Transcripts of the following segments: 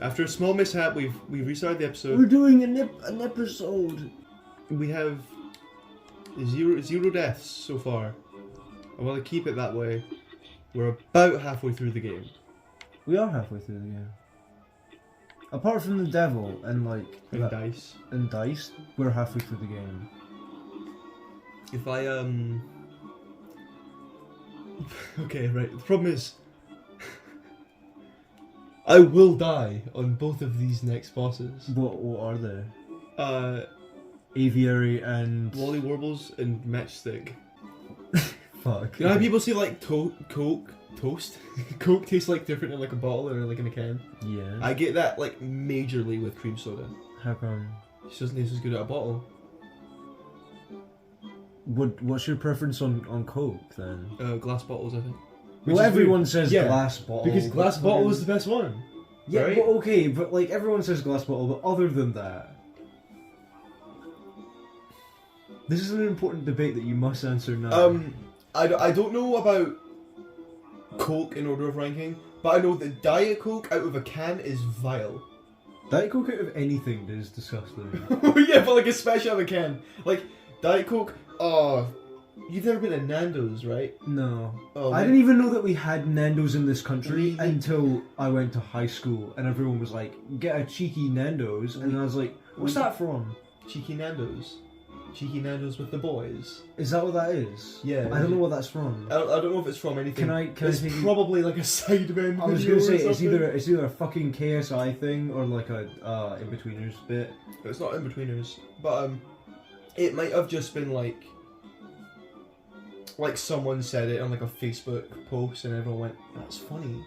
After a small mishap, we've restarted the episode. We're doing an episode. We have zero deaths so far. I want to keep it that way. We're about halfway through the game. We are halfway through the game. Apart from the devil and Dice. And dice, we're halfway through the game. If I okay, right. The problem is I will die on both of these next bosses. What are they? Aviary and Wally Warbles and Matchstick. Fuck. You know how people say like Coke toast? Coke tastes like different in like a bottle or like in a can? Yeah. I get that like majorly with cream soda. How come? It just doesn't taste as good at a bottle. What's your preference on Coke then? Glass bottles, I think. Well, everyone says glass bottle. Because glass bottle is the best one. Yeah, right? but okay, but like everyone says glass bottle, but other than that, this is an important debate that you must answer now. I don't know about Coke in order of ranking, but I know that Diet Coke out of a can is vile. Diet Coke out of anything is disgusting. Yeah, but like especially out of a can. Like, Diet Coke, you've never been to Nando's, right? No. Oh, I didn't even know that we had Nando's in this country until I went to high school and everyone was like, get a cheeky Nando's, and I was like, what's that from? Cheeky Nando's. Cheeky Nando's with the boys. Is that what that is? Yeah. I don't know what that's from. I don't know if it's from anything. It's probably like a Sidemen. I was gonna say it's either a fucking KSI thing or like a in-betweeners bit. It's not in-betweeners, but it might have just been like someone said it on like a Facebook post and everyone went, "That's funny,"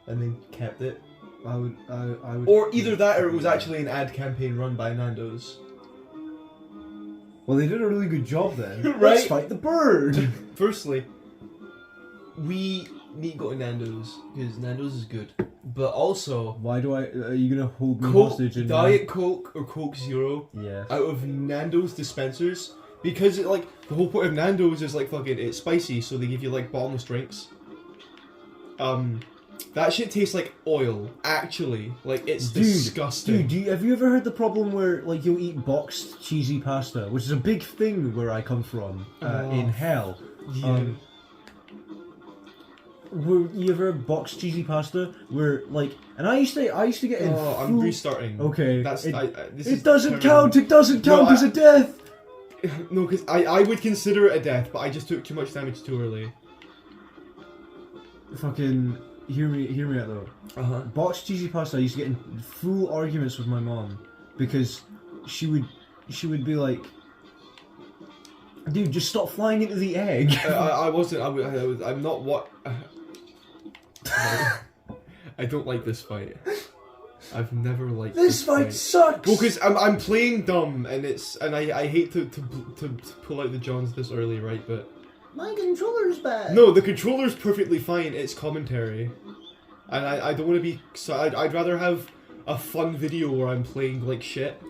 and then kept it. I would. Or either that, or it was actually an ad campaign run by Nando's. Well, they did a really good job then. Right? Let's fight the bird! Firstly, we need to go to Nando's, because Nando's is good. But also... Why do are you going to hold me Coke, hostage in Diet Coke or Coke Zero out of Nando's dispensers, because the whole point of Nando's is fucking, it's spicy, so they give you bottomless drinks. That shit tastes like oil, actually. It's disgusting. Dude, have you ever heard the problem where you'll eat boxed cheesy pasta, which is a big thing where I come from, in hell. Yeah. Where you ever had boxed cheesy pasta where and I used to get in I'm restarting. Okay. It doesn't count as a death. No, because I would consider it a death, but I just took too much damage too early. Fucking hear me out though. Boxed cheesy pasta, I used to get in full arguments with my mom because she would be like, dude, just stop flying into the egg. I wasn't. I'm not what. I don't like this fight. I've never liked this fight. Sucks. Well, because I'm playing dumb, and I hate to pull out the Johns this early, right? But my controller's bad. No, the controller's perfectly fine. It's commentary, and I don't want to be. So I'd rather have a fun video where I'm playing like shit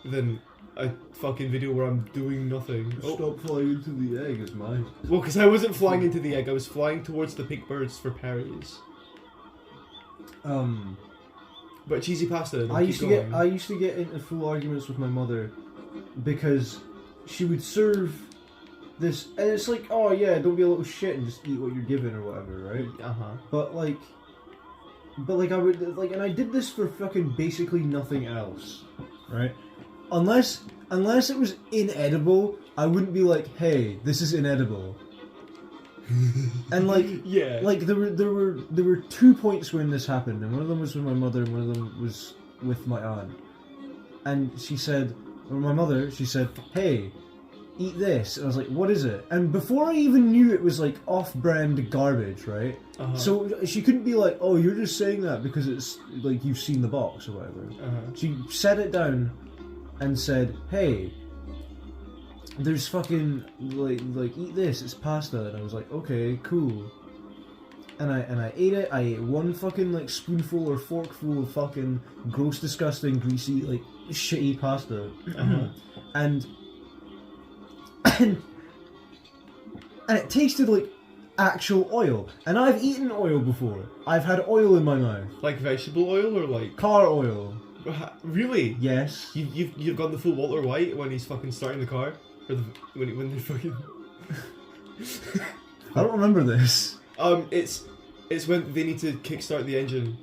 than a fucking video where I'm doing nothing. Stop flying into the egg is mine. Well, because I wasn't flying into the egg. I was flying towards the pink birds for parries. But cheesy pasta. I used to get into full arguments with my mother because she would serve this, and it's like, oh yeah, don't be a little shit and just eat what you're given or whatever, right? But I would and I did this for fucking basically nothing else, right? Unless it was inedible, I wouldn't be like, hey, this is inedible. And yeah, there were 2 points when this happened, and one of them was with my mother, and one of them was with my aunt. And she said, hey, eat this. And I was like, what is it? And before I even knew it was off-brand garbage, right? So she couldn't be like, oh, you're just saying that because it's you've seen the box or whatever. She set it down and said, hey, there's fucking eat this, it's pasta. And I was like, okay, cool. And I ate it. I ate one fucking spoonful or forkful of fucking gross, disgusting, greasy, shitty pasta. And it tasted actual oil. And I've eaten oil before. I've had oil in my mouth. Like vegetable oil or like Car oil. Really? Yes. You've gone the full Walter White when he's fucking starting the car, or when they're fucking. I don't remember this. It's when they need to kickstart the engine.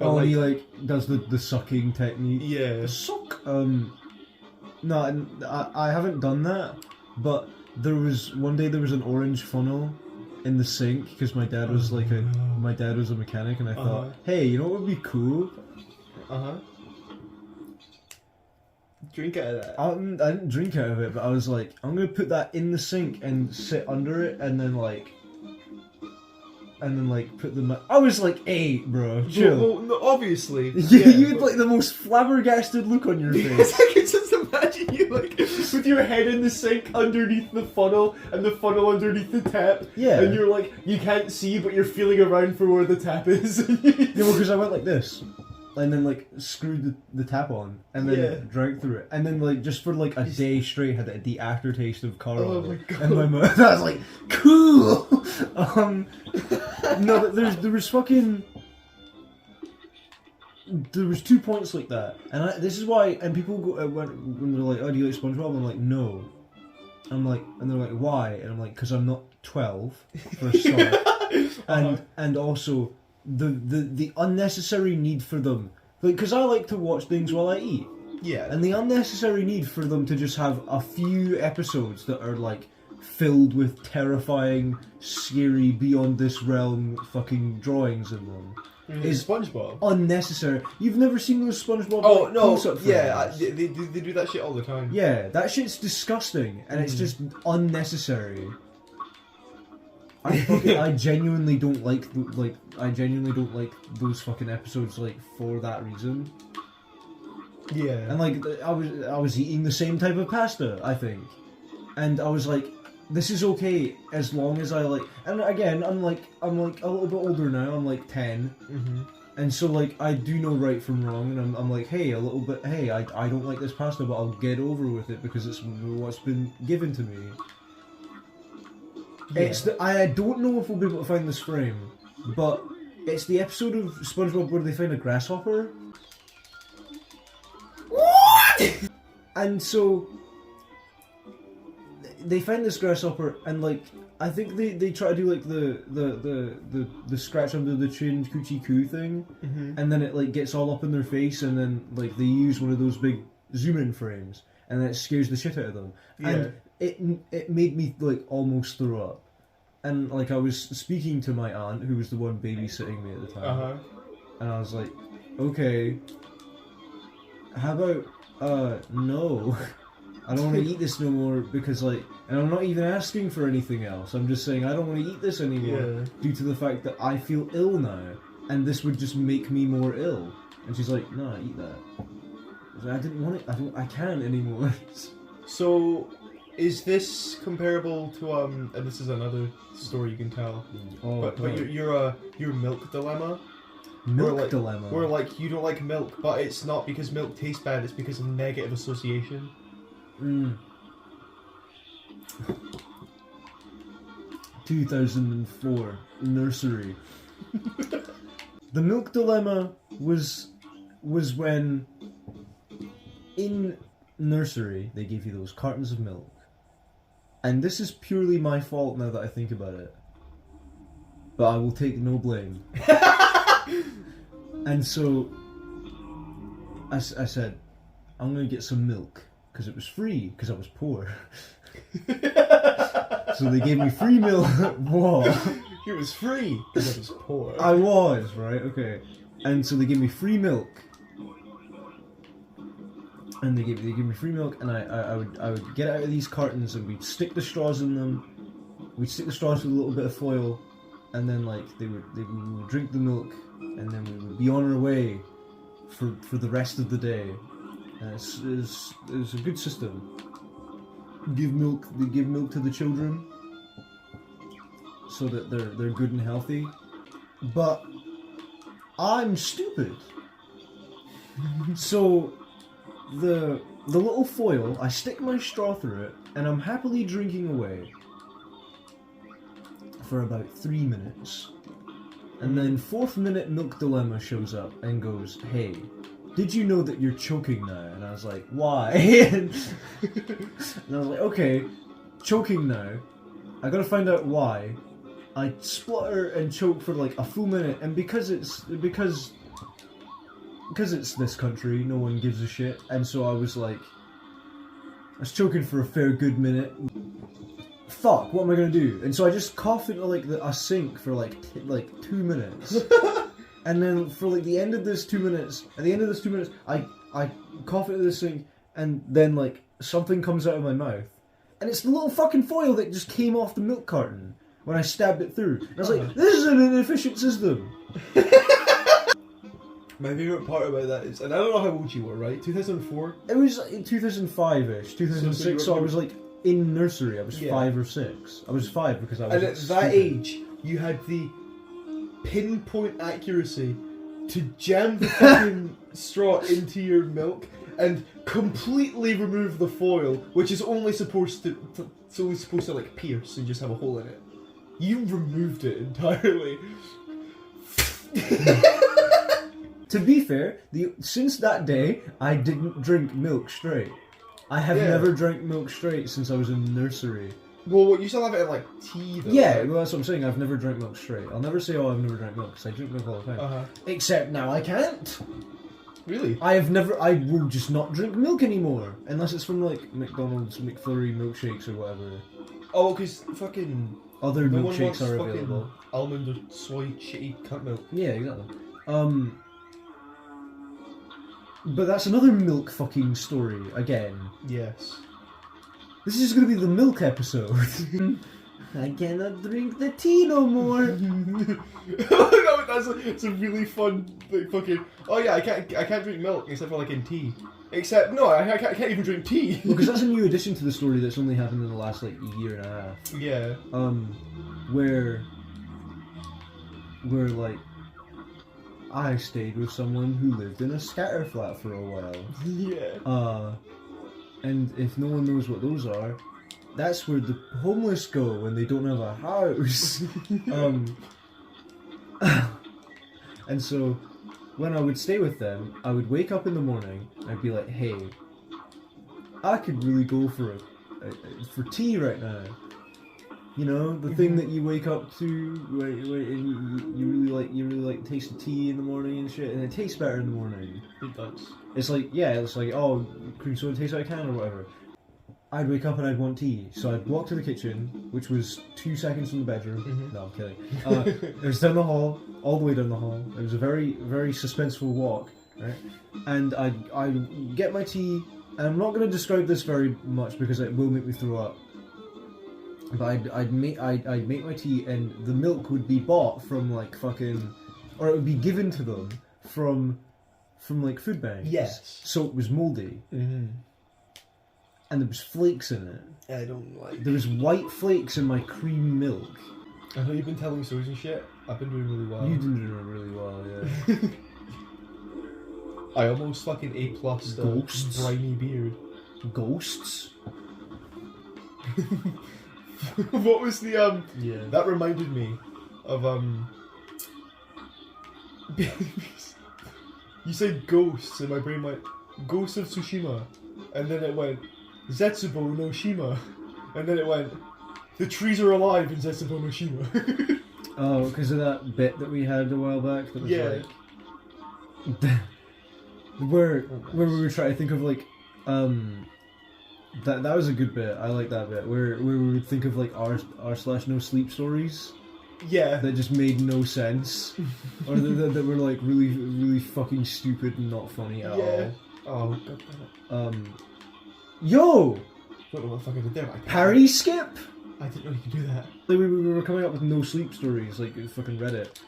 Oh, and he like does the sucking technique. Yeah. The suck. No, I haven't done that. But there was one day there was an orange funnel in the sink because my dad was my dad was a mechanic, and I thought, hey, you know what would be cool? Drink out of that. I didn't drink out of it, but I was like, I'm gonna put that in the sink and sit under it, and then put the. I was like 8, bro. Chill. Well, no, obviously. Yeah, you had like the most flabbergasted look on your face. I can just imagine you like with your head in the sink underneath the funnel and the funnel underneath the tap. Yeah. And you're like, you can't see, but you're feeling around for where the tap is. Yeah, well, because I went like this. And then like screwed the tap on and then drank through it, and then like just for like a day straight had the aftertaste of car oil in my mouth. I was like, cool. No, there was 2 points like that, and this is why. And people go when they're like, "Oh, do you like SpongeBob?" I'm like, "No." I'm like, and they're like, "Why?" And I'm like, "Because I'm not 12 for a start, and also." The unnecessary need for them, like, because I like to watch things while I eat, and the unnecessary need for them to just have a few episodes that are like filled with terrifying, scary, beyond this realm fucking drawings in them is SpongeBob unnecessary. You've never seen those SpongeBob? Oh like, no! close-up Yeah, frames? they do that shit all the time. Yeah, that shit's disgusting, and it's just unnecessary. I genuinely don't like those fucking episodes like for that reason. Yeah. And like I was eating the same type of pasta, I think. And I was like, this is okay as long as I like, and again I'm like a little bit older now, I'm like 10. Mm-hmm. And so like I do know right from wrong, and I'm like, hey, I don't like this pasta, but I'll get over with it because it's what's been given to me. Yeah. I don't know if we'll be able to find this frame, but it's the episode of SpongeBob where they find a grasshopper. What? And so they find this grasshopper, and like I think they try to do like the scratch under the chin coochie coo thing, and then it like gets all up in their face, and then like they use one of those big zoom in frames, and then it scares the shit out of them. Yeah. And it made me like almost throw up. And like I was speaking to my aunt, who was the one babysitting me at the time, and I was like, okay, how about no, I don't want to eat this no more, because like, and I'm not even asking for anything else, I'm just saying I don't want to eat this anymore due to the fact that I feel ill now, and this would just make me more ill. And she's like, no, eat that. I was like, I didn't want it, I can't anymore. So is this comparable to and this is another story you can tell, but your milk dilemma? Milk dilemma? Where like you don't like milk, but it's not because milk tastes bad, it's because of negative association. 2004 nursery. The milk dilemma was when in nursery they gave you those cartons of milk. And this is purely my fault now that I think about it. But I will take no blame. And so I said, I'm going to get some milk. Because it was free, because I was poor. So they gave me free milk. Whoa. It was free because I was poor. I was, right? Okay. And so they gave me free milk. And they gave me free milk, and I would get out of these cartons, and we'd stick the straws in them. We'd stick the straws with a little bit of foil, and then like we would drink the milk, and then we would be on our way for the rest of the day. And it's a good system. They give milk to the children so that they're good and healthy. But I'm stupid. So the little foil, I stick my straw through it, and I'm happily drinking away. for about 3 minutes. And then 4th minute Milk Dilemma shows up and goes, hey, did you know that you're choking now? And I was like, why? and I was like, okay, choking now. I gotta find out why. I splutter and choke for like a full minute, and because it's this country, no one gives a shit, and so I was choking for a fair good minute. Fuck, what am I gonna do? And so I just cough into like a sink for like 2 minutes, and then for like the end of this 2 minutes, I cough into the sink, and then like something comes out of my mouth, and it's the little fucking foil that just came off the milk carton when I stabbed it through. And I was like, this is an inefficient system. My favourite part about that is, and I don't know how old you were, right? 2004? It was in 2005-ish, 2006, so I was like in nursery. I was 5 or 6. I was 5 because I was And at that age, you had the pinpoint accuracy to jam the fucking straw into your milk and completely remove the foil, which is only supposed to like pierce and just have a hole in it. You removed it entirely. To be fair, since that day, I didn't drink milk straight. I have never drank milk straight since I was in nursery. Well, you still have it in like tea, though. Yeah, well, that's what I'm saying. I've never drank milk straight. I'll never say, I've never drank milk, because I drink milk all the time. Except now I can't. Really? I will just not drink milk anymore. Unless it's from like McDonald's McFlurry milkshakes or whatever. Oh, because fucking... Other no milkshakes one are wants available. Almond or soy shitty cunt milk. Yeah, exactly. But that's another milk fucking story again. Yes. This is going to be the milk episode. I cannot drink the tea no more. No, it's a really fun like, fucking. Oh yeah, I can't drink milk except for like in tea. Except no, I can't even drink tea. Because that's a new addition to the story that's only happened in the last like year and a half. Yeah. Where like I stayed with someone who lived in a scatter flat for a while. Yeah. And if no one knows what those are, that's where the homeless go when they don't have a house. And so when I would stay with them, I would wake up in the morning, I'd be like, hey, I could really go for tea right now. You know, the thing that you wake up to, where and you really like taste the tea in the morning and shit, and it tastes better in the morning. It does. It's like, oh, cream soda tastes out of can or whatever. I'd wake up and I'd want tea, so I'd walk to the kitchen, which was 2 seconds from the bedroom. No, I'm kidding. It was down the hall, all the way down the hall. It was a very, very suspenseful walk, right? And I'd get my tea, and I'm not going to describe this very much because it will make me throw up. But I'd make my tea, and the milk would be bought from like fucking, or it would be given to them from like food banks. Yes. So it was mouldy. Mm-hmm. And there was flakes in it. I don't like. There was white flakes in my cream milk. I know you've been telling stories and shit. I've been doing really well. You did doing really well, yeah. I almost fucking A+ Ghosts. briny beard. Ghosts? What was the Yeah. That reminded me of You said ghosts and my brain went Ghost of Tsushima, and then it went Zetsubo no Shima, and then it went the trees are alive in Zetsubo no Shima. Oh, because of that bit that we had a while back that was like where we were trying to think of like that was a good bit. I like that bit where we would think of like r/no sleep stories. Yeah. That just made no sense, or that were like really really fucking stupid and not funny at all. Oh god damn it. Yo! I don't know what the fuck I did there. Parry skip? I didn't know you could do that. Like we were coming up with no sleep stories, like fucking Reddit,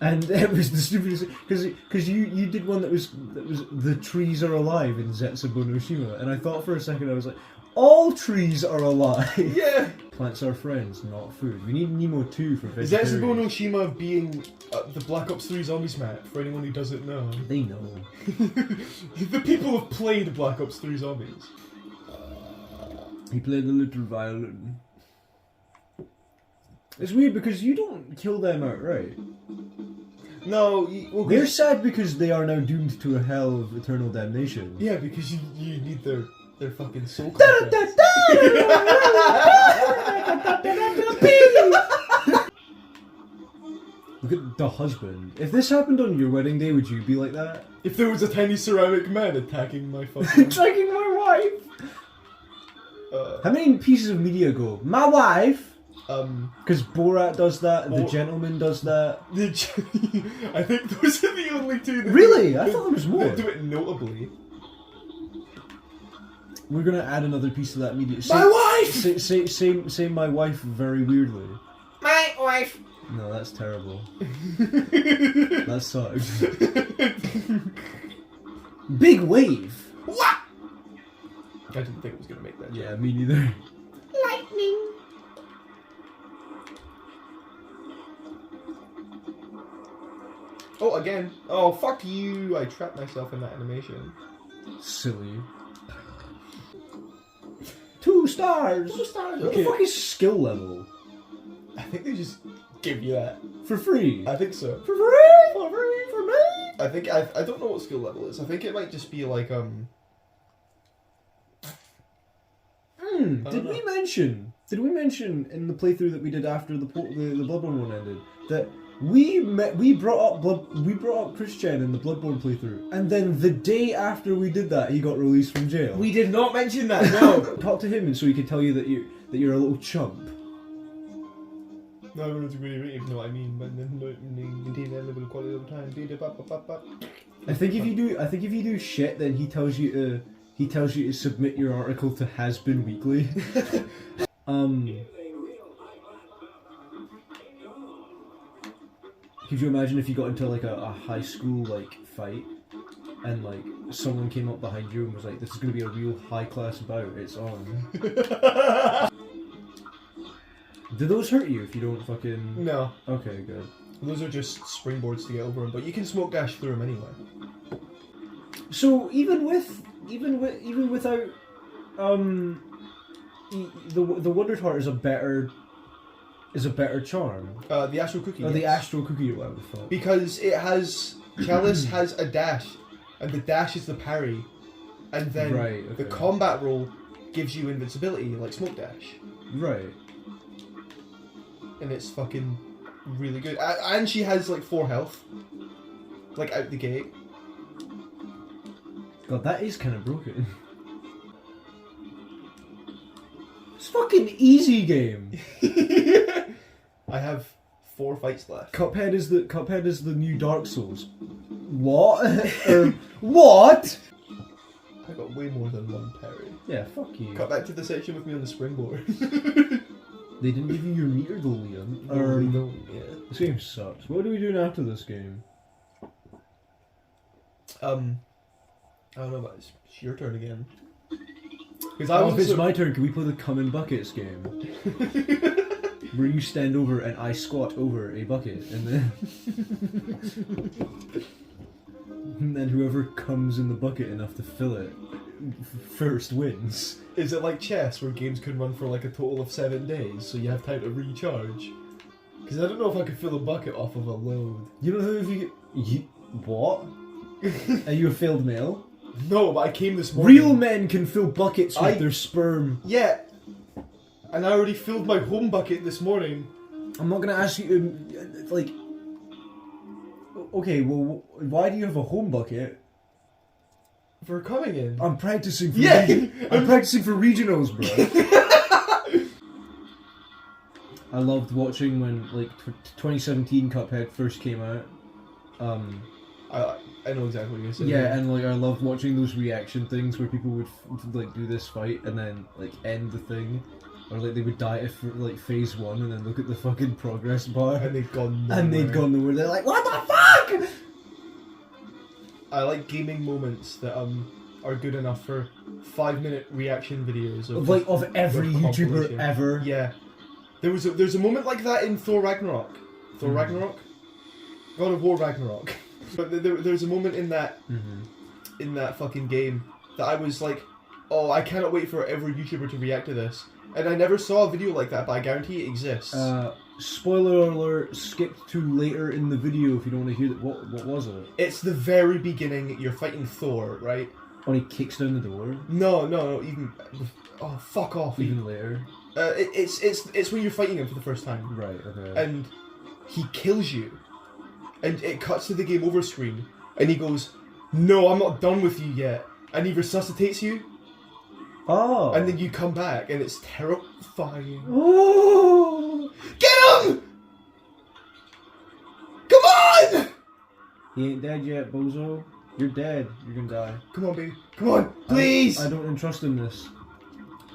and it was the stupidest because you did one that was the trees are alive in Zetsubo no Shima, and I thought for a second I was like, all trees are alive. Yeah. Plants are friends, not food. We need Nemo 2 for vegetarians. Zetsubo no Shima being the Black Ops 3 Zombies map, for anyone who doesn't know. They know. The people have played Black Ops 3 Zombies. He played the little violin. It's weird because you don't kill them outright. No, well, They're sad because they are now doomed to a hell of eternal damnation. yeah, because you need their fucking soul contracts. Look at the husband. If this happened on your wedding day, would you be like that? If there was a tiny ceramic man attacking my fucking... Attacking my wife! How many pieces of media go? My wife! Because Borat does that, The Gentleman does that. I think those are the only two that Really? I thought there was more. that do it notably. We're gonna add another piece of that media. My wife! Say my wife very weirdly. My wife! No, that's terrible. That sucks. Big wave! What? I didn't think it was gonna make that. Yeah, me neither. Lightning! Oh, again. Oh, fuck you. I trapped myself in that animation. Silly. 2 stars! 2 stars. What the fuck is skill level? I think they just give you that. For free? I think so. For free? For free? For me? I think, I don't know what skill level is. I think it might just be like, Did we mention in the playthrough that we did after the Bloodborne one ended that we brought up Christian in the Bloodborne playthrough, and then the day after we did that, he got released from jail. We did not mention that, no! Talk to him, and so he can tell you that you're a little chump. No, I don't really know what I mean, but maintain that level of quality over time. I think if you do shit, then he tells you to submit your article to Has Been Weekly. Could you imagine if you got into like a high school like fight and like someone came up behind you and was like, "This is gonna be a real high class bout. It's on." Do those hurt you if you don't fucking? No. Okay, good. Those are just springboards to get over them, but you can smoke dash through them anyway. So even without the Wonder Heart is a better charm. The Astral Cookie. Oh, the Astral Cookie, what I would have thought. Because it has Chalice has a dash, and the dash is the parry, and then the combat roll gives you invincibility like smoke dash. Right. And it's fucking really good. And she has like 4 health, like out the gate. God, that is kind of broken. It's fucking easy game. I have 4 fights left. Cuphead is the new Dark Souls. What? What? I got way more than 1 parry. Yeah, fuck you. Cut back to the section with me on the springboard. They didn't give you your meter though, Liam. No, they don't. Yeah. This game sucks. What are we doing after this game? I don't know, but it's your turn again. Because if it's my turn, can we play the Come in Buckets game? Where you stand over and I squat over a bucket, and then whoever comes in the bucket enough to fill it first wins. Is it like chess, where games can run for like a total of 7 days, so you have time to recharge? Because I don't know if I could fill a bucket off of a load. You don't know if what? Are you a failed male? No, but I came this morning. Real men can fill buckets with their sperm. Yeah. And I already filled my home bucket this morning. I'm not gonna ask you, like... Okay, well, why do you have a home bucket? For coming in. I'm practicing for I'm practicing for regionals, bro. I loved watching when, like, 2017 Cuphead first came out. I know exactly what you're saying. Yeah, and like I loved watching those reaction things where people would like do this fight and then like end the thing, or like they would die at like phase 1 and then look at the fucking progress bar and they'd gone nowhere. And they'd gone nowhere. They're like, what the fuck? I like gaming moments that are good enough for 5-minute reaction videos of every YouTuber ever. Yeah, there's a moment like that in Thor Ragnarok. Ragnarok, God of War Ragnarok. But there's a moment in that fucking game that I was like, oh, I cannot wait for every YouTuber to react to this. And I never saw a video like that, but I guarantee it exists. spoiler alert, skipped to later in the video if you don't want to hear that. What was it? It's the very beginning. You're fighting Thor, right? When he kicks down the door. No, even. Oh, fuck off. Even later. It's when you're fighting him for the first time. Right. Okay. And he kills you, and it cuts to the game over screen, and he goes, "No, I'm not done with you yet," and he resuscitates you. Oh. And then you come back, and it's terrifying. Oh. Get him! Come on! He ain't dead yet, bozo. You're dead. You're gonna die. Come on, baby. Come on, please! I don't entrust in this.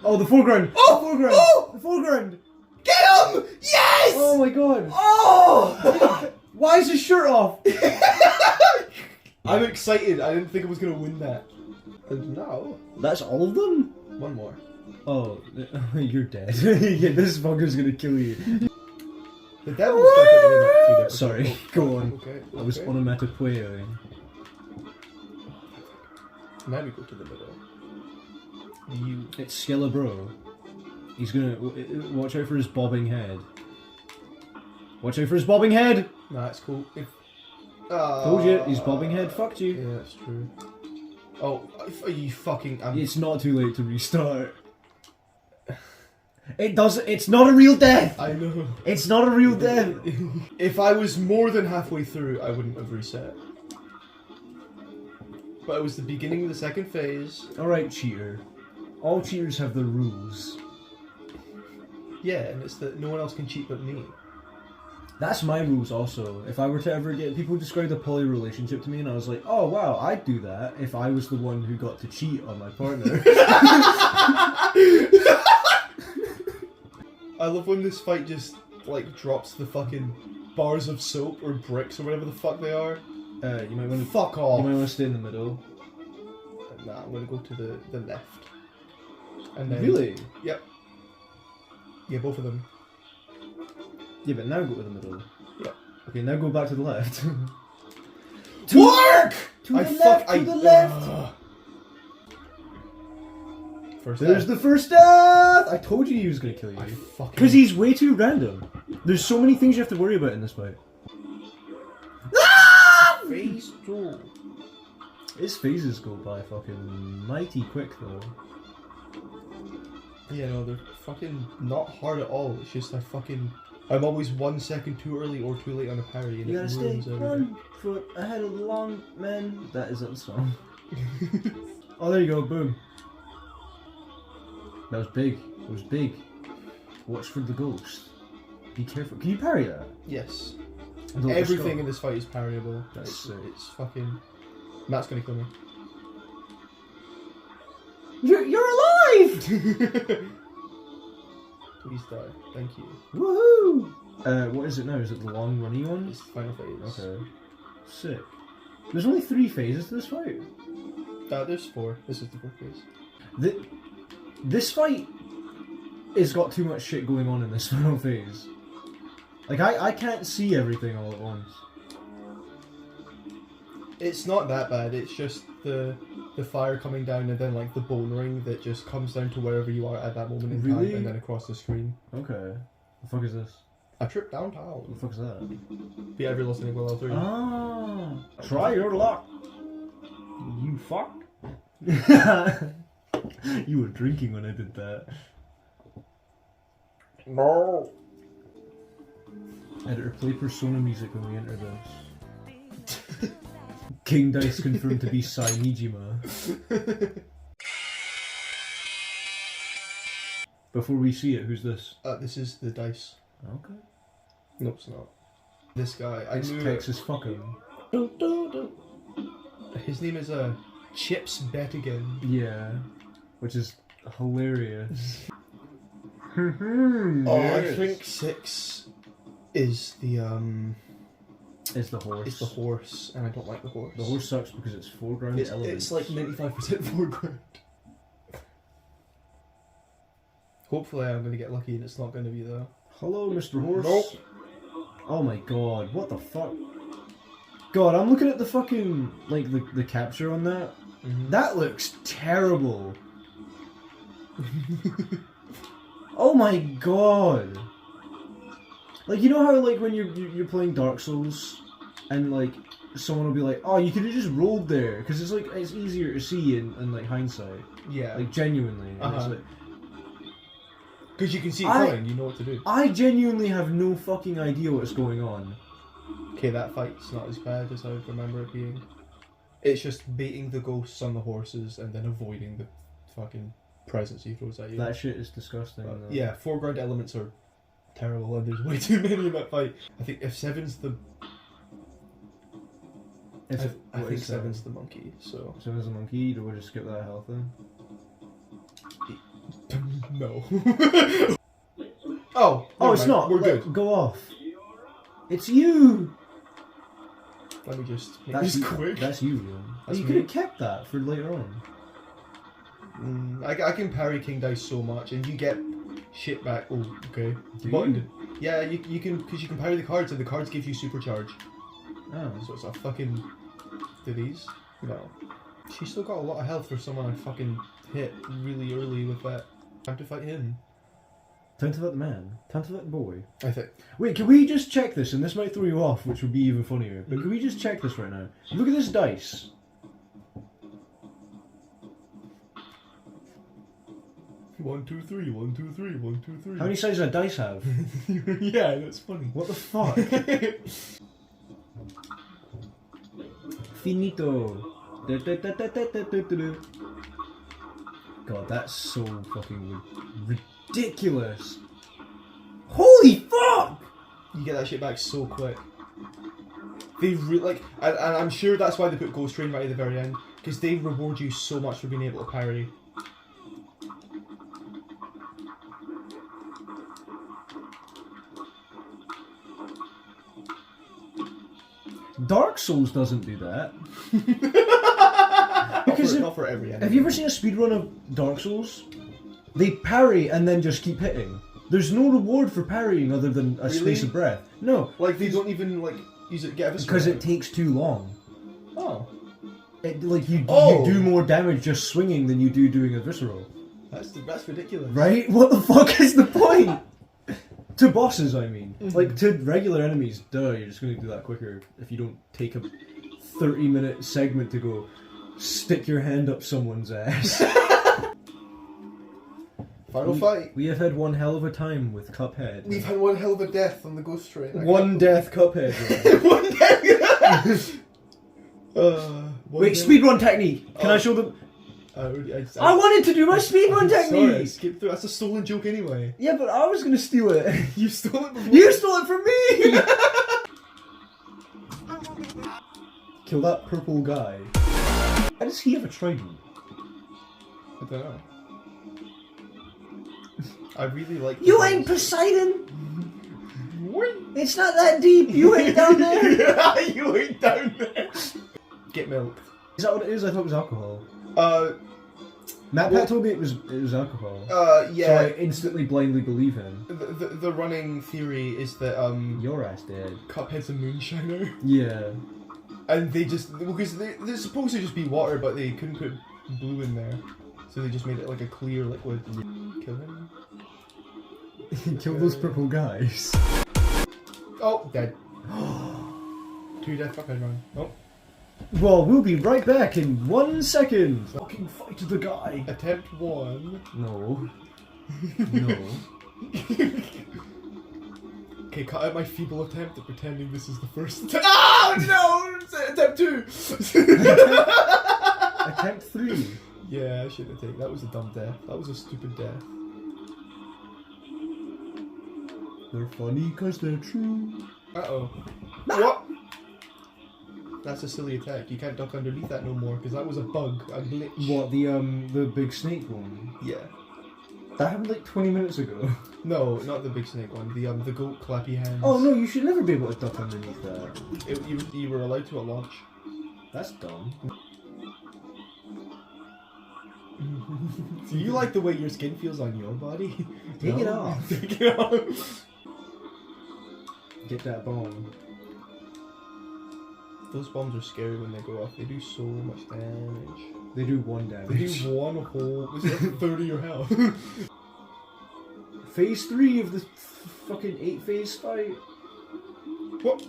Oh, the foreground! Oh! The foreground! Oh! The foreground! Get him! Yes! Oh my god! Oh! Why is his shirt off? I'm excited. I didn't think I was gonna win that. And now, That's all of them? one more. Oh, you're dead. Yeah, this fucker's gonna kill you. The devil's definitely not too difficult. Sorry, go on. Okay. I was onomatopoeia. Now we go to the middle. It's Skilla Bro. He's gonna watch out for his bobbing head. Watch out for his bobbing head. Nah, it's cool. Told you, his bobbing head fucked you. Yeah, that's true. Oh, are you fucking? It's not too late to restart. It doesn't. It's not a real death. I know. It's not a real death. If I was more than halfway through, I wouldn't have reset. But it was the beginning of the second phase. Alright, cheater. All cheaters have their rules. Yeah, and it's that no one else can cheat but me. That's my rules also. If I were to ever get... People described a poly relationship to me and I was like, oh wow, I'd do that if I was the one who got to cheat on my partner. I love when this fight just, like, drops the fucking bars of soap or bricks or whatever the fuck they are. You might want to... Fuck off! You might want to stay in the middle. Nah, I'm gonna go to the left. And then, Really? Yep. Yeah, both of them. Yeah, but now go to the middle. Yep. Okay, now go back to the left. Work! To the left, to the left! First There's death. the first death! I told you he was going to kill you. Fucking... Because he's way too random. There's so many things you have to worry about in this fight. Phase 2. His phases go by fucking mighty quick though. Yeah, no, they're fucking not hard at all. It's just I'm always 1 second too early or too late on a parry, and You it gotta stay ruins everything. 1 foot ahead of the long men. That is that song. Oh, there you go, boom. That was big. It was big. Watch for the ghost. Be careful. Can you parry that? Yes. Don't Everything stop. in this fight is parryable. That's sick. It's fucking... Matt's gonna kill me. You're alive! Please die. Thank you. Woohoo! What is it now? Is it the long runny one? It's the final phase. Okay. Sick. There's only 3 phases to this fight. There's 4. This is the 4th phase. This fight has got too much shit going on in this final phase. Like, I can't see everything all at once. It's not that bad. It's just the fire coming down and then like the bone ring that just comes down to wherever you are at that moment in Really? time and then across the screen. Okay. The fuck is this? A trip downtown. What the fuck is that? Be ever listening well L3. Ah! Try your luck! You fuck! You were drinking when I did that. No. Editor, play Persona music when we enter this. King Dice confirmed to be Sainijima. Before we see it, who's this? This is the dice. Okay. Nope, it's not. This guy. It's Texas fucking. His name is Chips Bettigan. Yeah. Which is hilarious. Oh, I think 6 is the It's the horse. It's the horse, and I don't like the horse. The horse sucks because it's foreground elements. It's like 95% foreground. Hopefully I'm going to get lucky and it's not going to be though. Hello, Mr. Horse. Nope. Oh my god, what the fuck? God, I'm looking at the fucking, like, the capture on that. Mm-hmm. That looks terrible. Oh my god. Like, you know how, like, when you're playing Dark Souls, and, like, someone will be like, oh, you could have just rolled there, because it's, like, it's easier to see in like, hindsight. Yeah. Like, genuinely. And it's like... Because you can see it coming, you know what to do. I genuinely have no fucking idea what's going on. Okay, that fight's not as bad as I remember it being. It's just baiting the ghosts on the horses and then avoiding the fucking presents he throws at you. That shit is disgusting. Yeah, foreground elements are terrible and there's way too many in that fight. I think if Seven's the... I think Seven's the monkey, so... Seven's the monkey? Do we just skip that health then? No. Oh, it's not. We're good. Go off. It's you! Let me just make That's this quick. That's you, man. That's you me. could have kept that for later on. I can parry King Dice so much, and you get shit back. Oh, okay. Do Yeah, you can, because you can parry the cards, and the cards give you supercharge. Oh. So it's a fucking... Do these? No. She's still got a lot of health for someone I fucking hit really early with that. Time to fight him. Time to fight the man. Time to fight the boy. I think. Wait, can we just check this? And this might throw you off, which would be even funnier. But can we just check this right now? Look at this dice. One, two, three. 1, 2, 3. 1, 2, 3. How many sides does a dice have? Yeah, that's funny. What the fuck? Finito. God, that's so fucking ridiculous. Holy fuck! You get that shit back so quick. They like, and I'm sure that's why they put Ghost Train right at the very end, because they reward you so much for being able to parry. Dark Souls doesn't do that. Because not for every enemy. Have you ever seen a speedrun of Dark Souls? They parry and then just keep hitting. There's no reward for parrying other than a space of breath. No. Like, they don't even, like, use it, get a Because it takes too long. Oh. You do more damage just swinging than you do doing a visceral. That's ridiculous. Right? What the fuck is the point? To bosses, I mean. Like, to regular enemies, duh, you're just gonna do that quicker if you don't take a 30-minute segment to go stick your hand up someone's ass. Final fight. We have had one hell of a time with Cuphead. We've had one hell of a death on the Ghost Train. One death Cuphead. One death. Wait, speedrun technique. Can I show them? I wanted to do my speedrun technique. Sorry, I skipped through. That's a stolen joke anyway. Yeah, but I was gonna steal it. You stole it before. You stole it from me. Kill that purple guy. How does he have a trident? I don't know. I really like. You ain't Poseidon. It's not that deep. You ain't down there. You ain't down there. Get milked. Is that what it is? I thought it was alcohol. Matt told me it was alcohol. Yeah. So I instantly blindly believe him. The running theory is that Your ass dead. Cuphead's a moonshiner. Yeah. And they just, because they're supposed to just be water, but they couldn't put blue in there, so they just made it like a clear liquid. Kill him. Kill those purple guys. Oh, dead. 2 death Cuphead run. Oh. Well, we'll be right back in 1 second. Fucking fight the guy. Attempt 1. No. No. Okay, cut out my feeble attempt at pretending this is the first attempt. Oh no! Attempt 2! Attempt 3. Yeah, I shouldn't have taken. That was a dumb death. That was a stupid death. They're funny because they're true. Uh-oh. What? That's a silly attack. You can't duck underneath that no more, because that was a bug, a glitch. What, the big snake one? Yeah. That happened like 20 minutes ago. No, not the big snake one. The goat clappy hands. Oh no, you should never be able to duck underneath that. You were allowed to at launch. That's dumb. Do you like the way your skin feels on your body? Take No? it off. Take it off. Get that bomb. Those bombs are scary when they go off. They do so much damage. They do 1 They damage. do 1 whole. It's like 30 your health. Phase 3 of the fucking 8-phase fight? What?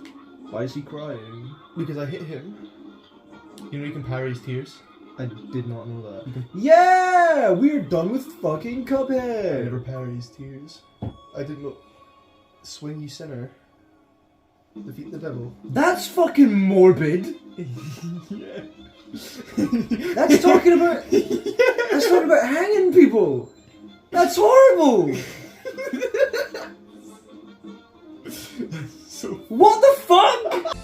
Why is he crying? Because I hit him. You know you can parry his tears? I did not know that. You can- Yeah! We're done with fucking I Cuphead! never parry his tears. I didn't know. Swing, you sinner. Defeat the devil. That's fucking morbid! Yeah. That's talking about... That's talking about hanging people! That's horrible! So What the fuck?!